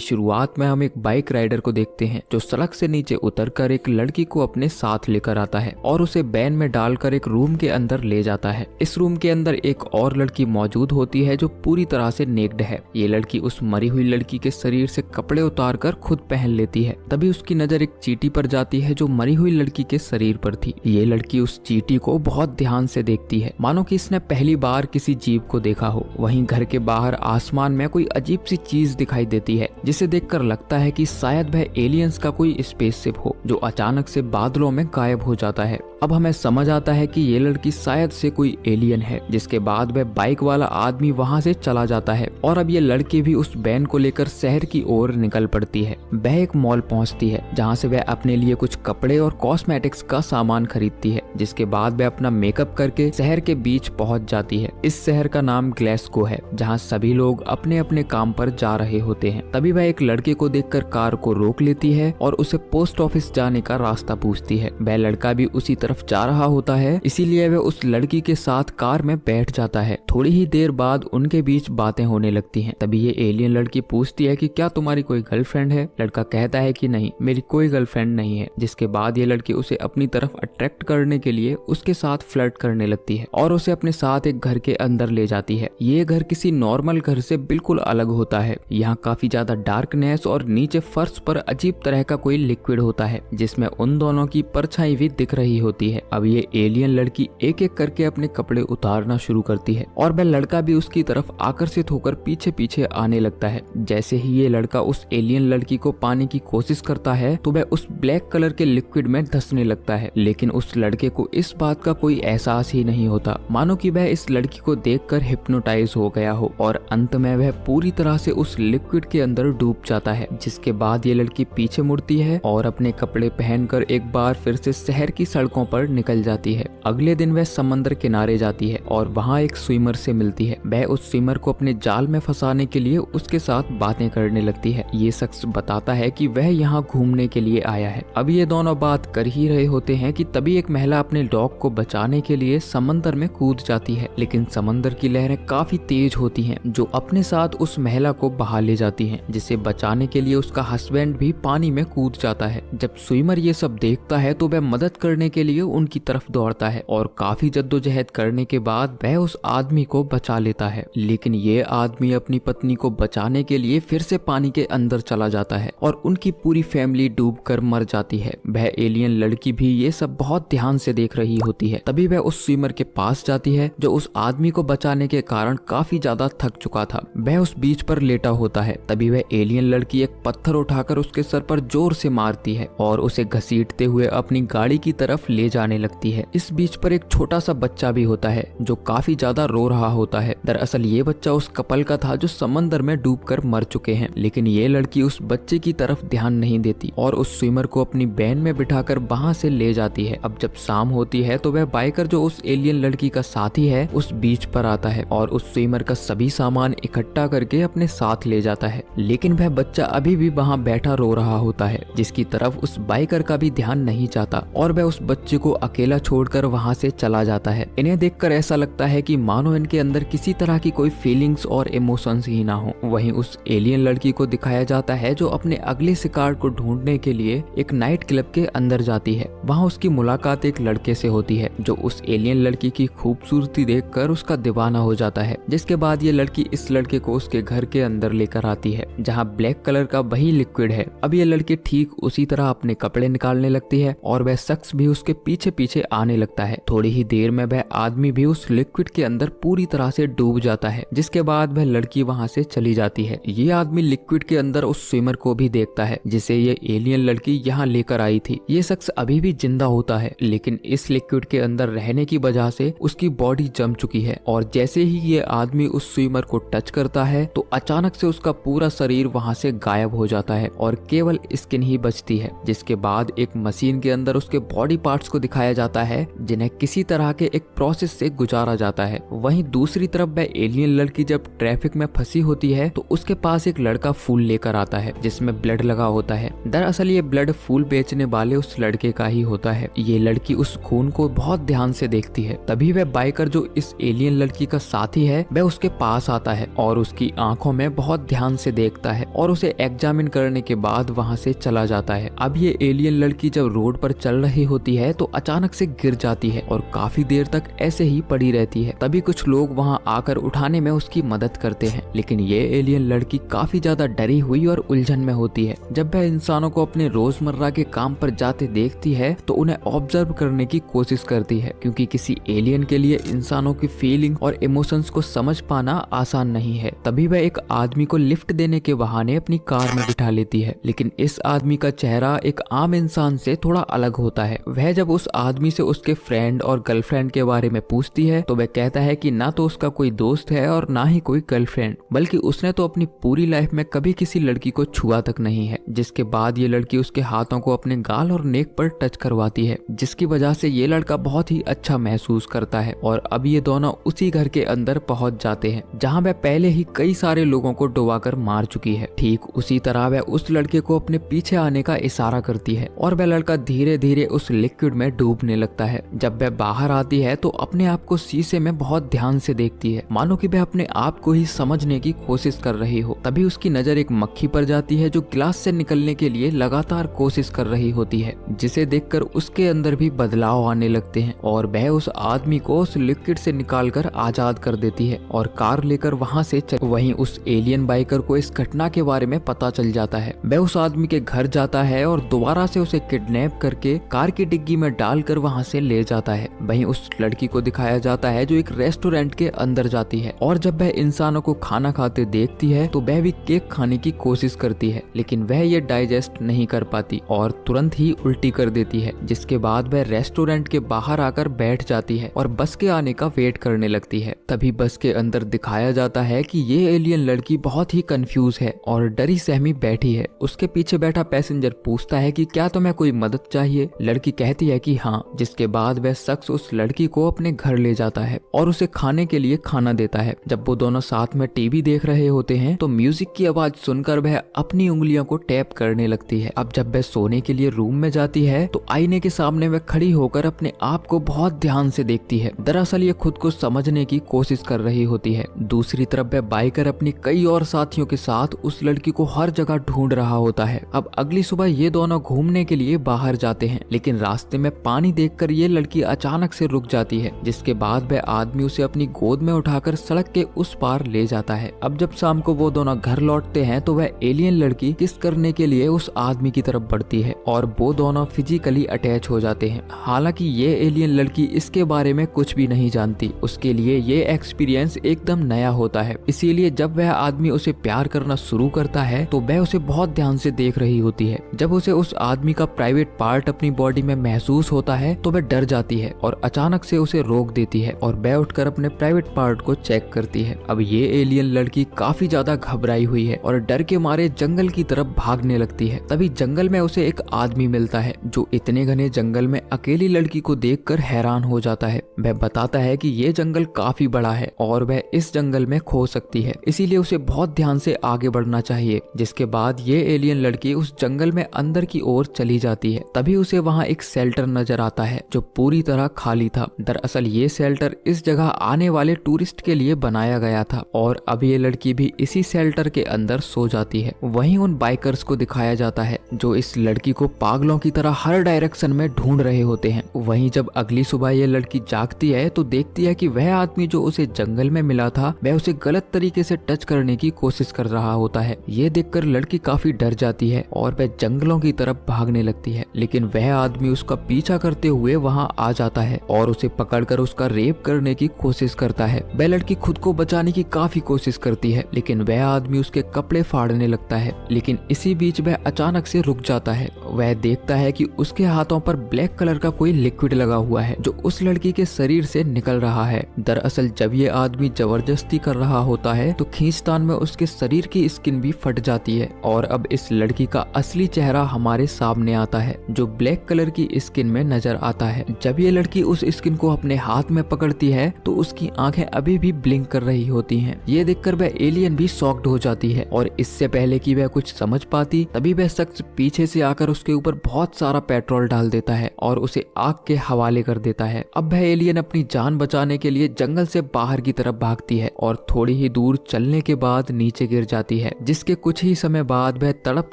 शुरुआत में हम एक बाइक राइडर को देखते हैं जो सड़क से नीचे उतरकर एक लड़की को अपने साथ लेकर आता है और उसे वैन में डालकर एक रूम के अंदर ले जाता है। इस रूम के अंदर एक और लड़की मौजूद होती है जो पूरी तरह से नेक्ड है। ये लड़की उस मरी हुई लड़की के शरीर से कपड़े उतारकर खुद पहन लेती है। तभी उसकी नजर एक चींटी पर जाती है जो मरी हुई लड़की के शरीर पर थी। ये लड़की उस चींटी को बहुत ध्यान से देखती है, मानो कि इसने पहली बार किसी जीव को देखा हो। वहीं घर के बाहर आसमान में कोई अजीब सी चीज दिखाई देती है जिसे देखकर लगता है कि शायद वह एलियंस का कोई स्पेसशिप हो जो अचानक से बादलों में गायब हो जाता है। अब हमें समझ आता है कि ये लड़की शायद से कोई एलियन है। जिसके बाद वह बाइक वाला आदमी वहां से चला जाता है और अब ये लड़की भी उस वैन को लेकर शहर की ओर निकल पड़ती है। वह एक मॉल पहुंचती है जहां से वह अपने लिए कुछ कपड़े और कॉस्मेटिक्स का सामान खरीदती है। जिसके बाद वह अपना मेकअप करके शहर के बीच पहुंच जाती है। इस शहर का नाम ग्लासगो है जहाँ सभी लोग अपने अपने काम पर जा रहे होते हैं। तभी वह एक लड़के को देखकर कार को रोक लेती है और उसे पोस्ट ऑफिस जाने का रास्ता पूछती है। वह लड़का भी उसी तरफ जा रहा होता है, इसीलिए वह उस लड़की के साथ कार में बैठ जाता है। थोड़ी ही देर बाद उनके बीच बातें होने लगती हैं। तभी ये एलियन लड़की पूछती है कि क्या तुम्हारी कोई गर्लफ्रेंड है। लड़का कहता है कि नहीं, मेरी कोई गर्लफ्रेंड नहीं है। जिसके बाद ये लड़की उसे अपनी तरफ अट्रैक्ट करने के लिए उसके साथ फ्लर्ट करने लगती है और उसे अपने साथ एक घर के अंदर ले जाती है। ये घर किसी नॉर्मल घर से बिल्कुल अलग होता है। यहाँ काफी ज्यादा डार्कनेस और नीचे फर्श पर अजीब तरह का कोई लिक्विड होता है जिसमें उन दोनों की परछाई भी दिख रही होती है। अब ये एलियन लड़की एक एक करके अपने कपड़े उतारना शुरू करती है और वह लड़का भी उसकी तरफ आकर्षित होकर पीछे पीछे आने लगता है। जैसे ही ये लड़का उस एलियन लड़की को पाने की कोशिश करता है तो वह उस ब्लैक कलर के लिक्विड में धंसने लगता है। लेकिन उस लड़के को इस बात का कोई एहसास ही नहीं होता, मानो कि वह इस लड़की को देखकर हिप्नोटाइज हो गया हो और अंत में वह पूरी तरह से उस लिक्विड के अंदर डूब जाता है। जिसके बाद ये लड़की पीछे मुड़ती है और अपने कपड़े पहनकर एक बार फिर से शहर की सड़कों पर निकल जाती है। अगले दिन वह समंदर किनारे जाती है और वहाँ एक स्विमर से मिलती है। वह उस स्विमर को अपने जाल में फंसाने के लिए उसके साथ बातें करने लगती है। ये शख्स बताता है कि वह यहाँ घूमने के लिए आया है। अब ये दोनों बात कर ही रहे होते हैं कि तभी एक महिला अपने डॉग को बचाने के लिए समंदर में कूद जाती है। लेकिन समंदर की लहरें काफी तेज होती हैं जो अपने साथ उस महिला को बहा ले जाती हैं। जिसे बचाने के लिए उसका हस्बैंड भी पानी में कूद जाता है। जब स्विमर ये सब देखता है तो वह मदद करने के लिए उनकी तरफ दौड़ता है और काफी जद्दोजहद करने के बाद वह उस आदमी को बचा लेता है। लेकिन ये आदमी अपनी पत्नी को बचाने के लिए फिर से पानी के अंदर चला जाता है और उनकी पूरी फैमिली डूबकर मर जाती है। वह एलियन लड़की भी ये सब बहुत ध्यान से देख रही होती है। तभी वह उस स्विमर के पास जाती है जो उस आदमी को बचाने के कारण काफी ज्यादा थक चुका था। वह उस बीच पर लेटा होता है। तभी वह एलियन लड़की एक पत्थर उठाकर उसके सर पर जोर से मारती है और उसे घसीटते हुए अपनी गाड़ी की तरफ ले जाने लगती है। इस बीच पर एक छोटा सा बच्चा भी होता है जो काफी ज्यादा रो रहा होता है। दरअसल ये बच्चा उस कपल का था जो समंदर में डूबकर मर चुके हैं। लेकिन ये लड़की उस बच्चे की तरफ ध्यान नहीं देती और उस स्विमर को अपनी वैन में बिठाकर वहां से ले जाती है। अब जब शाम होती है तो वह बाइकर जो उस एलियन लड़की का साथी है उस बीच पर आता है और उस स्विमर का सभी सामान इकट्ठा करके अपने साथ ले जाता है। लेकिन वह बच्चा अभी भी वहां बैठा रो रहा होता है जिसकी तरफ उस बाइकर का भी ध्यान नहीं जाता और वह उस बच्चे को अकेला छोड़कर वहां से चला जाता है। इन्हें देखकर ऐसा लगता है कि मानो इनके अंदर किसी तरह की कोई फीलिंग्स और इमोशंस ही ना हो। वहीं उस एलियन लड़की को दिखाया जाता है जो अपने अगले शिकार को ढूंढने के लिए एक नाइट क्लब के अंदर जाती है। वहाँ उसकी मुलाकात एक लड़के से होती है जो उस एलियन लड़की की खूबसूरती देखकर उसका दीवाना हो जाता है। जिसके बाद ये लड़की इस लड़के को उसके घर के अंदर लेकर आती है जहाँ ब्लैक कलर का वही लिक्विड है। अब ये लड़की ठीक उसी तरह अपने कपड़े निकालने लगती है और वह शख्स भी उसके पीछे पीछे आने लगता है। थोड़ी ही देर में वह आदमी भी उस लिक्विड के अंदर पूरी तरह से डूब जाता है। जिसके बाद वह लड़की वहाँ से चली जाती है। ये आदमी लिक्विड के अंदर उस स्विमर को भी देखता है जिसे ये एलियन लड़की यहाँ लेकर आई थी। ये शख्स अभी भी जिंदा होता है लेकिन इस लिक्विड के अंदर रहने की वजह से उसकी बॉडी जम चुकी है और जैसे ही ये आदमी उस स्विमर को टच करता है तो अचानक से उसका पूरा शरीर वहाँ से गायब हो जाता है और केवल स्किन ही बचती है। जिसके बाद एक मशीन के अंदर उसके बॉडी पार्ट्स को दिखाया जाता है जिन्हें किसी तरह के एक प्रोसेस से गुजारा जाता है। वहीं दूसरी तरफ वह एलियन लड़की जब ट्रैफिक में फंसी होती है तो उसके पास एक लड़का फूल लेकर आता है जिसमें ब्लड लगा होता है। दरअसल ये ब्लड फूल बेचने वाले उस लड़के का ही होता है। ये लड़की उस खून को बहुत ध्यान से देखती है। तभी वह बाइकर जो इस एलियन लड़की का साथी है वह उसके पास आता है और उसकी आंखों में बहुत ध्यान से देखता है और उसे एग्जामिन करने के बाद वहाँ से चला जाता है। अब ये एलियन लड़की जब रोड पर चल रही होती है तो अचानक से गिर जाती है और काफी देर तक ऐसे ही पड़ी रहती है। तभी कुछ लोग वहाँ आकर उठाने में उसकी मदद करते हैं, लेकिन ये एलियन लड़की काफी ज्यादा डरी हुई और उलझन में होती है। जब वह इंसानों को अपने रोजमर्रा के काम पर जाते देखती है तो उन्हें ऑब्जर्व करने की कोशिश करती है, क्योंकि किसी एलियन के लिए इंसानों की फीलिंग और इमोशंस को समझ पाना आसान नहीं है। तभी वह एक आदमी को लिफ्ट देने के बहाने अपनी कार में बिठा लेती है, लेकिन इस आदमी का चेहरा एक आम इंसान से थोड़ा अलग होता है। वह जब उस आदमी से उसके फ्रेंड और गर्लफ्रेंड के बारे में पूछती है तो वह कहता है कि ना तो उसका कोई दोस्त है और ना ही कोई गर्लफ्रेंड, बल्कि उसने तो अपनी पूरी लाइफ में कभी किसी लड़की को छुआ तक नहीं है। जिसके बाद ये लड़की उसके हाथों को अपने गाल और नेक पर टच करवाती है, जिसकी वजह से ये लड़का बहुत ही अच्छा महसूस करता है। और अब ये दोनों उसी घर के अंदर पहुंच जाते हैं जहां वह पहले ही कई सारे लोगों को डुबाकर मार चुकी है। ठीक उसी तरह वह उस लड़के को अपने पीछे आने का इशारा करती है और वह लड़का धीरे धीरे उस लिक्विड में डूबने लगता है। जब वह बाहर आती है तो अपने आप को शीशे में बहुत ध्यान से देखती है, मानो कि वह अपने आप को ही समझने की कोशिश कर रही हो। तभी उसकी नजर एक मक्खी पर जाती है जो गिलास से निकलने के लिए लगातार कोशिश कर रही होती है, जिसे देखकर उसके अंदर भी बदलाव आने लगते हैं और वह उस आदमी को उस लिक्विड से निकालकर आजाद कर देती है और कार लेकर वहां से वहीं उस एलियन बाइकर को इस घटना के बारे में पता चल जाता है। वह उस आदमी के घर जाता है और दोबारा से उसे किडनैप करके कार की डिग्गी में डालकर वहां से ले जाता है। वहीं उस लड़की को दिखाया जाता है जो एक रेस्टोरेंट के अंदर जाती है और जब वह इंसानों को खाना खाते देखती है तो वह भी केक खाने की कोशिश करती है, लेकिन वह ये डाइजेस्ट नहीं कर पाती और तुरंत ही उल्टी कर देती है। जिसके बाद वह रेस्टोरेंट के बाहर आकर बैठ जाती है और बस के आने का वेट करने लगती है। तभी बस के अंदर दिखाया जाता है कि ये एलियन लड़की बहुत ही कंफ्यूज है और डरी सहमी बैठी है। उसके पीछे बैठा पैसेंजर पूछता है कि क्या तुम्हें कोई मदद चाहिए। लड़की कहती है कि हाँ। जिसके बाद वह शख्स उस लड़की को अपने घर ले जाता है और उसे खाने के लिए खाना देता है। जब वो दोनों साथ में टीवी देख रहे होते हैं तो म्यूजिक की आवाज सुनकर वह अपनी उंगलियों को टैप करने लगती है। अब जब वह सोने के लिए रूम में जाती है तो आईने के सामने वह खड़ी होकर अपने आप को बहुत ध्यान से देखती है। दरअसल ये खुद को समझने की कोशिश कर रही होती है। दूसरी तरफ वह बाइकर अपनी कई और साथियों के साथ उस लड़की को हर जगह ढूंढ रहा होता है। अब अगली सुबह ये दोनों घूमने के लिए बाहर जाते हैं, लेकिन रास्ते में पानी देखकर ये लड़की अचानक से रुक जाती है। जिसके बाद वह आदमी उसे अपनी गोद में उठाकर सड़क के उस पार ले जाता है। अब जब शाम को वो दोनों घर लौटते हैं तो वह एलियन लड़की किस करने के लिए उस आदमी की तरफ बढ़ती है और वो दोनों फिजिकली अटैच हो जाते हैं। हालांकि ये एलियन लड़की इसके बारे में कुछ भी नहीं जानती, उसके लिए ये एक्सपीरियंस एकदम नया होता है। इसीलिए जब वह आदमी उसे प्यार करना शुरू करता है तो वह उसे बहुत ध्यान से देख रही होती है। जब उसे उस आदमी का प्राइवेट पार्ट अपनी बॉडी में महसूस होता है तो वह डर जाती है और अचानक से उसे रोक देती है और वह उठकर अपने प्राइवेट पार्ट को चेक करती है। अब ये एलियन लड़की काफी ज्यादा घबराई हुई है और डर के मारे जंगल की तरफ भागने लगती है। तभी जंगल में उसे एक आदमी मिलता है जो इतने घने जंगल में अकेली लड़की को देखकर हैरान हो जाता है। वह बताता है कि ये जंगल काफी बड़ा है और वह इस जंगल में खो सकती है, इसीलिए उसे बहुत ध्यान से आगे बढ़ना चाहिए। जिसके बाद ये एलियन लड़की उस जंगल में अंदर की ओर चली जाती है। तभी उसे वहाँ एक शेल्टर नजर आता है जो पूरी तरह खाली था। दरअसल ये शेल्टर इस जगह आने वाले टूरिस्ट के लिए बनाया गया था और अब ये लड़की भी इसी शेल्टर के अंदर सो जाती है। वहीं उन बाइकर्स को दिखाया जाता है जो इस लड़की को पागलों की तरह हर डायरेक्शन में ढूंढ रहे होते हैं। वहीं जब अगली सुबह ये लड़की जागती है तो देखती है कि वह आदमी जो उसे जंगल में मिला था वह उसे गलत तरीके से टच करने की कोशिश कर रहा होता है। ये देखकर लड़की काफी डर जाती है और वह जंगलों की तरफ भागने लगती है, लेकिन वह आदमी उसका पीछा करते हुए वहां आ जाता है और उसे पकड़कर उसका रेप करने की कोशिश करता है। वह लड़की खुद को बचाने की काफी कोशिश करती है, लेकिन वह आदमी उसके कपड़े फाड़ने लगता है। लेकिन इसी बीच वह अचानक से रुक जाता है। वह देखता है कि उसके हाथों पर ब्लैक कलर का कोई लिक्विड लगा हुआ है जो उस लड़की के शरीर से निकल रहा है। दरअसल जब ये आदमी जबरदस्ती कर रहा होता है तो खींचतान में उसके शरीर की स्किन भी फट जाती है और अब इस लड़की का असली चेहरा हमारे सामने आता है जो ब्लैक कलर की स्किन में नजर आता है। जब ये लड़की उस स्किन को अपने हाथ में पकड़ती है तो उसकी आंखें अभी भी ब्लिंक कर रही होती हैं। ये देखकर वह एलियन भी शॉक्ड हो जाती है और इससे पहले कि वह कुछ समझ पाती तभी वह शख्स पीछे से आकर उसके ऊपर बहुत सारा पेट्रोल डाल देता है और उसे आग के हवाले कर देता है। अब वह एलियन अपनी जान बचाने के लिए जंगल से बाहर की तरफ भागती है और थोड़ी ही दूर चलने के बाद नीचे गिर जाती है है, जिसके कुछ ही समय बाद वह तड़प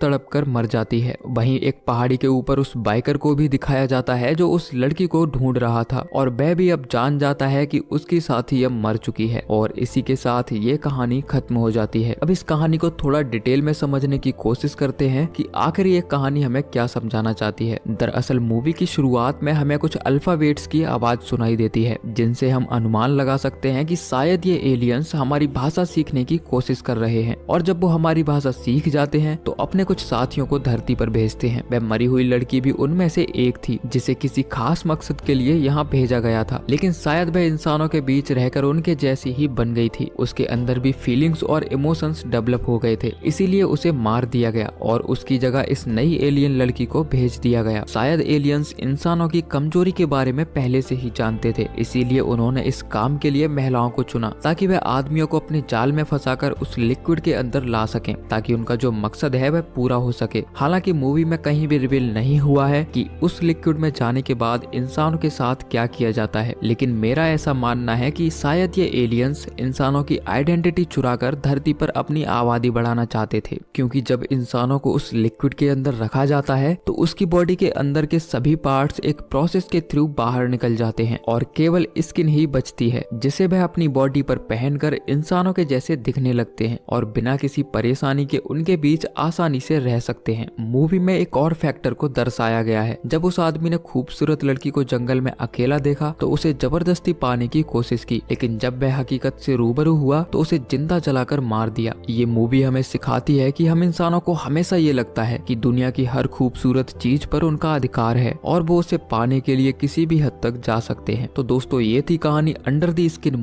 तड़प कर मर जाती है। वहीं एक पहाड़ी के ऊपर उस बाइकर को भी दिखाया जाता है जो उस लड़की को ढूंढ रहा था, और वह भी अब जान जाता है कि उसकी साथी अब मर चुकी है। और इसी के साथ ये कहानी खत्म हो जाती है। अब इस कहानी को थोड़ा डिटेल में समझने की कोशिश करते हैं कि आखिर ये कहानी हमें क्या समझाना चाहती है। दरअसल मूवी की शुरुआत में हमें कुछ अल्फाबेट्स की आवाज सुनाई देती है, जिनसे हम अनुमान लगा सकते हैं कि शायद ये एलियंस हमारी भाषा सीखने की कोशिश कर रहे हैं, और जब वो हमारी भाषा सीख जाते हैं तो अपने कुछ साथियों को धरती पर भेजते हैं। वह मरी हुई लड़की भी उनमें से एक थी, जिसे किसी खास मकसद के लिए यहाँ भेजा गया था, लेकिन शायद वह इंसानों के बीच रहकर उनके जैसी ही बन गई थी। उसके अंदर भी फीलिंग्स और इमोशंस डेवलप हो गए थे, इसीलिए उसे मार दिया गया और उसकी जगह इस नई एलियन लड़की को भेज दिया गया। शायद एलियंस इंसानों की कमजोरी के बारे में पहले से ही जानते थे, इसीलिए उन्होंने इस काम के लिए महिलाओं को चुना, ताकि वह आदमियों को अपने जाल में फंसाकर उस लिक्विड के अंदर ला सकें, ताकि उनका जो मकसद है वह पूरा हो सके। हालांकि मूवी में कहीं भी रिवील नहीं हुआ है कि उस लिक्विड में जाने के बाद इंसानों के साथ क्या किया जाता है, लेकिन मेरा ऐसा मानना है कि शायद ये एलियंस इंसानों की आइडेंटिटी चुराकर धरती पर अपनी आबादी बढ़ाना चाहते थे, क्योंकि जब इंसानों को उस लिक्विड के अंदर रखा जाता है तो उसकी बॉडी के अंदर के सभी पार्ट्स एक प्रोसेस के थ्रू बाहर निकल जाते हैं और केवल स्किन ही बचती है, जिसे वह अपनी बॉडी पर पहनकर इंसानों के जैसे दिखने लगते हैं और बिना किसी परेशानी के उनके बीच आसानी से रह सकते हैं। मूवी में एक और फैक्टर को दर्शाया गया है। जब उस आदमी ने खूबसूरत लड़की को जंगल में अकेला देखा तो उसे जबरदस्ती पाने की कोशिश की, लेकिन जब वह हकीकत से रूबरू हुआ तो उसे जिंदा जलाकर मार दिया। ये मूवी हमें सिखाती है कि हम इंसानों को हमेशा ये लगता है कि दुनिया की हर खूबसूरत चीज पर उनका अधिकार है और वो उसे पाने के लिए किसी भी हद तक जा सकते हैं। तो दोस्तों, ये थी कहानी अंडर द स्किन।